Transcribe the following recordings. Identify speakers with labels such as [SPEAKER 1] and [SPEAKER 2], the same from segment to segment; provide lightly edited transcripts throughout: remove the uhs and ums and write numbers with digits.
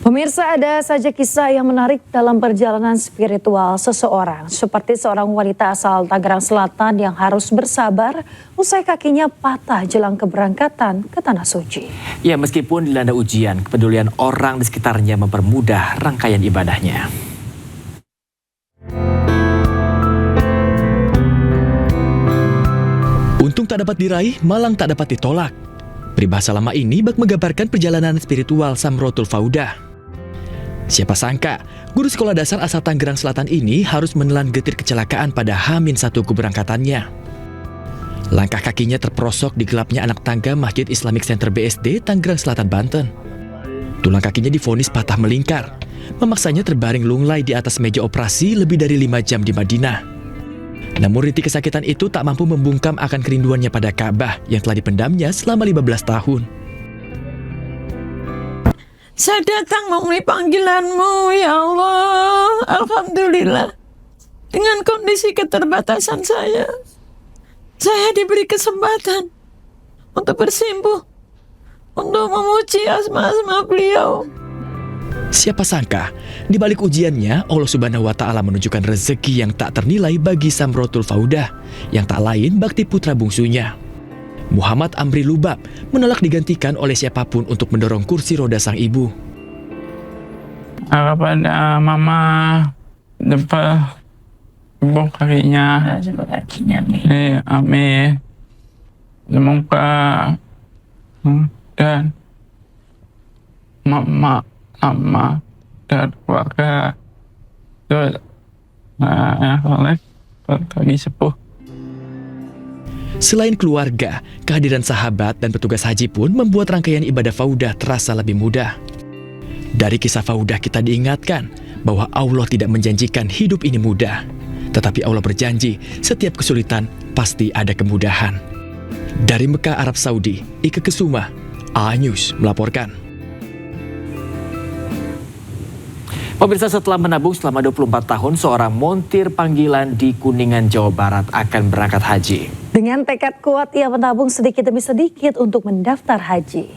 [SPEAKER 1] Pemirsa, ada saja kisah yang menarik dalam perjalanan spiritual seseorang. Seperti seorang wanita asal Tangerang Selatan yang harus bersabar usai kakinya patah jelang keberangkatan ke Tanah Suci.
[SPEAKER 2] Ya, meskipun dilanda ujian, kepedulian orang di sekitarnya mempermudah rangkaian ibadahnya.
[SPEAKER 3] Untung tak dapat diraih, malang tak dapat ditolak. Peribahasa lama ini bak menggambarkan perjalanan spiritual Samrotul Faudah. Siapa sangka, guru sekolah dasar asal Tangerang Selatan ini harus menelan getir kecelakaan pada H-1 keberangkatannya. Langkah kakinya terperosok di gelapnya anak tangga Masjid Islamic Center BSD, Tangerang Selatan, Banten. Tulang kakinya divonis patah melingkar, memaksanya terbaring lunglai di atas meja operasi lebih dari 5 jam di Madinah. Namun rintik kesakitan itu tak mampu membungkam akan kerinduannya pada Ka'bah yang telah dipendamnya selama 15 tahun.
[SPEAKER 4] Saya datang memenuhi panggilan-Mu, ya Allah. Alhamdulillah. Dengan kondisi keterbatasan saya diberi kesempatan untuk bersimpuh, untuk memuji asma-asma beliau.
[SPEAKER 3] Siapa sangka, di balik ujiannya, Allah Subhanahu wa Ta'ala menunjukkan rezeki yang tak ternilai bagi Samrotul Faudah, yang tak lain bakti putra bungsunya. Muhammad Amri Lubab menolak digantikan oleh siapapun untuk mendorong kursi roda sang ibu.
[SPEAKER 4] Kepada mama, depan ibu kakinya. Amin. Semoga dan mama dan keluarga oleh bagi sepuh.
[SPEAKER 3] Selain keluarga, kehadiran sahabat dan petugas haji pun membuat rangkaian ibadah Faudah terasa lebih mudah. Dari kisah Faudah kita diingatkan bahwa Allah tidak menjanjikan hidup ini mudah, tetapi Allah berjanji setiap kesulitan pasti ada kemudahan. Dari Mekah, Arab Saudi, Ike Kesuma, A-News melaporkan.
[SPEAKER 2] Pemirsa, setelah menabung selama 24 tahun, seorang montir panggilan di Kuningan, Jawa Barat akan berangkat haji.
[SPEAKER 1] Dengan tekad kuat, ia menabung sedikit demi sedikit untuk mendaftar haji.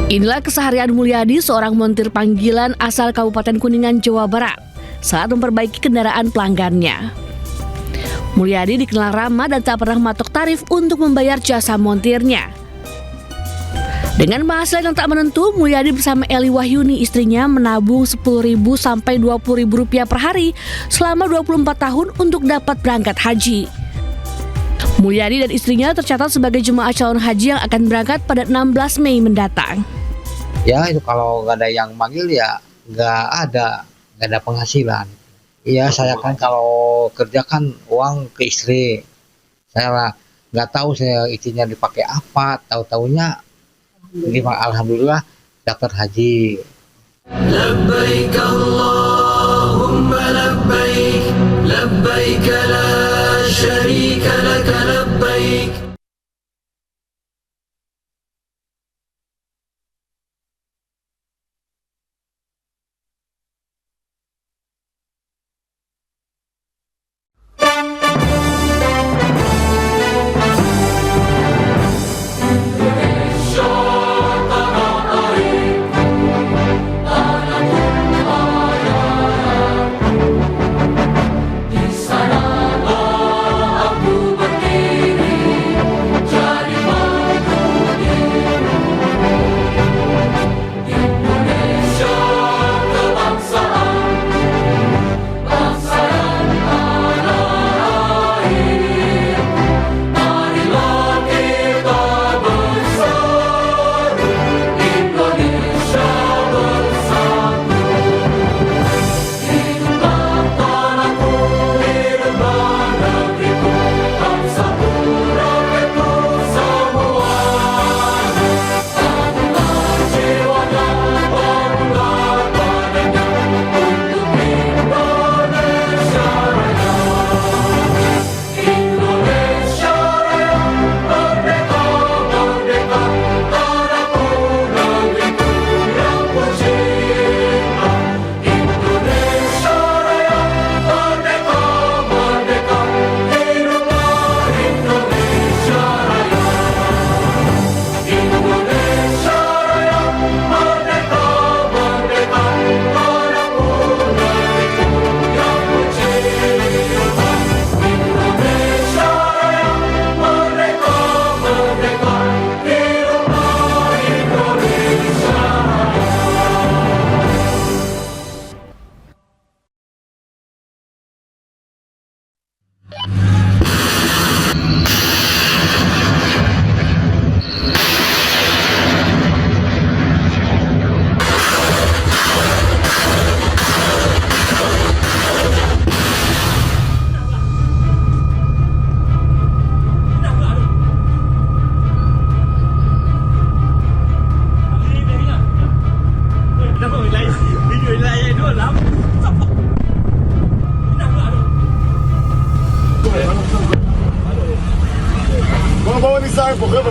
[SPEAKER 5] Inilah keseharian Mulyadi, seorang montir panggilan asal Kabupaten Kuningan, Jawa Barat, saat memperbaiki kendaraan pelanggannya. Mulyadi dikenal ramah dan tak pernah mematok tarif untuk membayar jasa montirnya. Dengan penghasilan yang tak menentu, Mulyadi bersama Eli Wahyuni, istrinya, menabung Rp10.000 sampai Rp20.000 per hari selama 24 tahun untuk dapat berangkat haji. Mulyadi dan istrinya tercatat sebagai jemaah calon haji yang akan berangkat pada 16 Mei mendatang.
[SPEAKER 6] Ya itu kalau nggak ada yang manggil ya nggak ada penghasilan. Iya, saya kan kalau kerja kan uang ke istri. Saya nggak tahu saya istrinya dipakai apa, tahu-taunya ini alhamdulillah daftar haji.
[SPEAKER 7] Labbaik Allahumma labbaik, labbaik la syarika laka labbaik.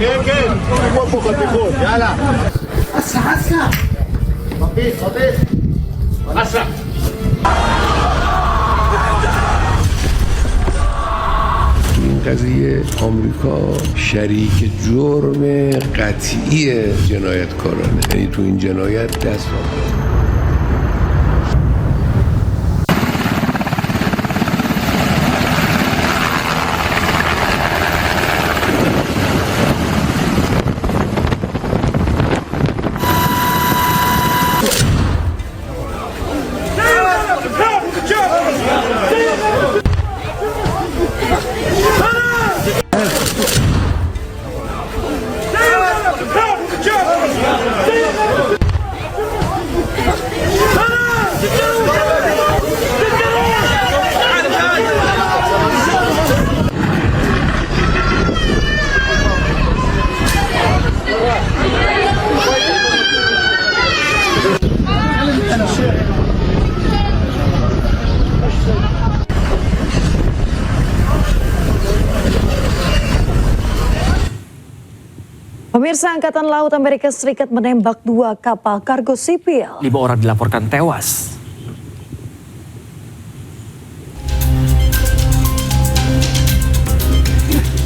[SPEAKER 8] این قضیه آمریکا شریک جرم قطعی جنایتکارانه، یعنی تو این جنایت دست داره.
[SPEAKER 1] Pemirsa, Angkatan Laut Amerika Serikat menembak 2 kapal kargo sipil.
[SPEAKER 2] 5 orang dilaporkan tewas.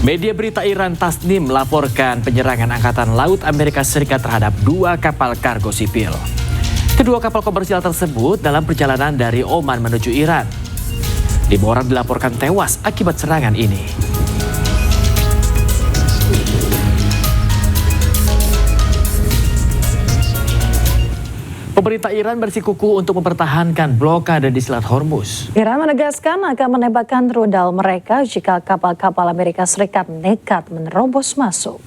[SPEAKER 2] Media berita Iran Tasnim melaporkan penyerangan Angkatan Laut Amerika Serikat terhadap 2 kapal kargo sipil. Kedua kapal komersial tersebut dalam perjalanan dari Oman menuju Iran. 5 orang dilaporkan tewas akibat serangan ini. Pemerintah Iran bersikukuh untuk mempertahankan blokade di Selat Hormuz.
[SPEAKER 1] Iran menegaskan akan menembakkan rudal mereka jika kapal-kapal Amerika Serikat nekat menerobos masuk.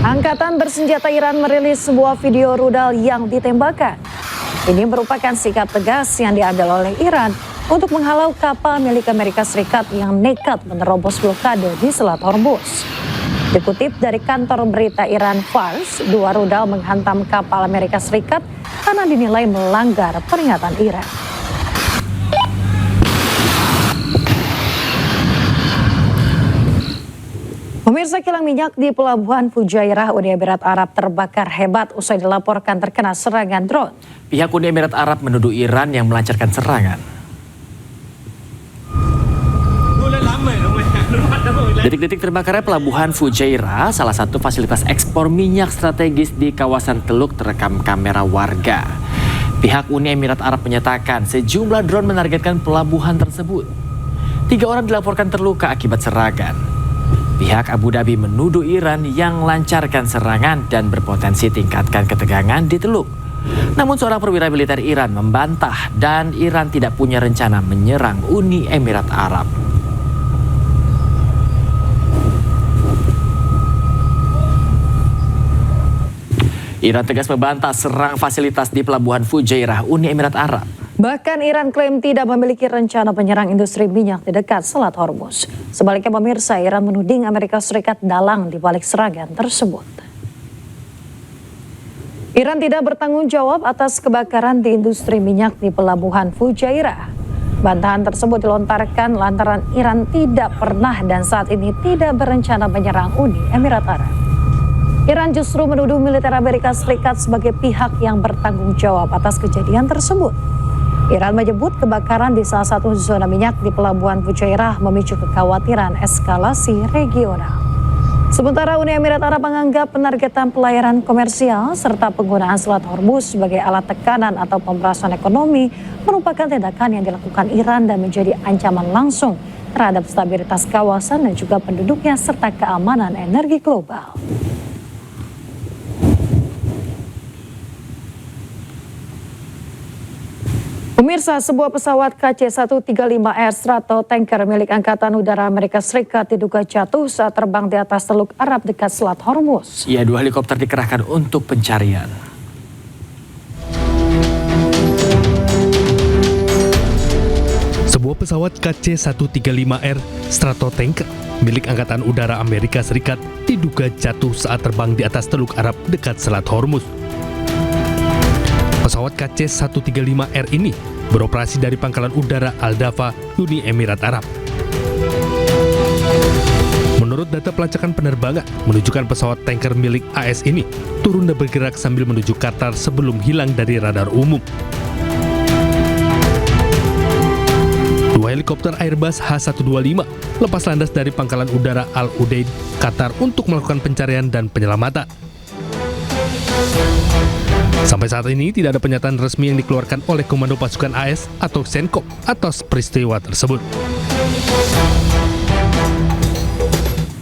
[SPEAKER 1] Angkatan bersenjata Iran merilis sebuah video rudal yang ditembakkan. Ini merupakan sikap tegas yang diambil oleh Iran untuk menghalau kapal milik Amerika Serikat yang nekat menerobos blokade di Selat Hormuz. Dikutip dari kantor berita Iran Fars, 2 rudal menghantam kapal Amerika Serikat karena dinilai melanggar peringatan Iran. Pemirsa, kilang minyak di Pelabuhan Fujairah, Uni Emirat Arab terbakar hebat usai dilaporkan terkena serangan drone.
[SPEAKER 2] Pihak Uni Emirat Arab menuduh Iran yang melancarkan serangan. Detik-detik terbakarnya Pelabuhan Fujairah, salah satu fasilitas ekspor minyak strategis di kawasan Teluk, terekam kamera warga. Pihak Uni Emirat Arab menyatakan sejumlah drone menargetkan pelabuhan tersebut. 3 orang dilaporkan terluka akibat serangan. Pihak Abu Dhabi menuduh Iran yang melancarkan serangan dan berpotensi tingkatkan ketegangan di Teluk. Namun seorang perwira militer Iran membantah dan Iran tidak punya rencana menyerang Uni Emirat Arab. Iran tegas membantah serang fasilitas di Pelabuhan Fujairah, Uni Emirat Arab.
[SPEAKER 1] Bahkan Iran klaim tidak memiliki rencana menyerang industri minyak di dekat Selat Hormuz. Sebaliknya pemirsa, Iran menuding Amerika Serikat dalang di balik serangan tersebut. Iran tidak bertanggung jawab atas kebakaran di industri minyak di Pelabuhan Fujairah. Bantahan tersebut dilontarkan lantaran Iran tidak pernah dan saat ini tidak berencana menyerang Uni Emirat Arab. Iran justru menuduh militer Amerika Serikat sebagai pihak yang bertanggung jawab atas kejadian tersebut. Iran menyebut kebakaran di salah satu zona minyak di Pelabuhan Fujairah memicu kekhawatiran eskalasi regional. Sementara Uni Emirat Arab menganggap penargetan pelayaran komersial serta penggunaan Selat Hormuz sebagai alat tekanan atau pemerasan ekonomi merupakan tindakan yang dilakukan Iran dan menjadi ancaman langsung terhadap stabilitas kawasan dan juga penduduknya serta keamanan energi global. Pemirsa, sebuah pesawat KC-135R Stratotanker milik Angkatan Udara Amerika Serikat diduga jatuh saat terbang di atas Teluk Arab dekat Selat Hormuz.
[SPEAKER 2] Ya, 2 helikopter dikerahkan untuk pencarian.
[SPEAKER 9] Sebuah pesawat KC-135R Stratotanker milik Angkatan Udara Amerika Serikat diduga jatuh saat terbang di atas Teluk Arab dekat Selat Hormuz. Pesawat KC-135R ini beroperasi dari Pangkalan Udara Al Dafa, Uni Emirat Arab. Menurut data pelacakan penerbangan, menunjukkan pesawat tanker milik AS ini turun dan bergerak sambil menuju Qatar sebelum hilang dari radar umum. Dua helikopter Airbus H125 lepas landas dari pangkalan udara Al Udeid, Qatar untuk melakukan pencarian dan penyelamatan. Sampai saat ini tidak ada pernyataan resmi yang dikeluarkan oleh Komando Pasukan AS atau Senkop atas peristiwa tersebut.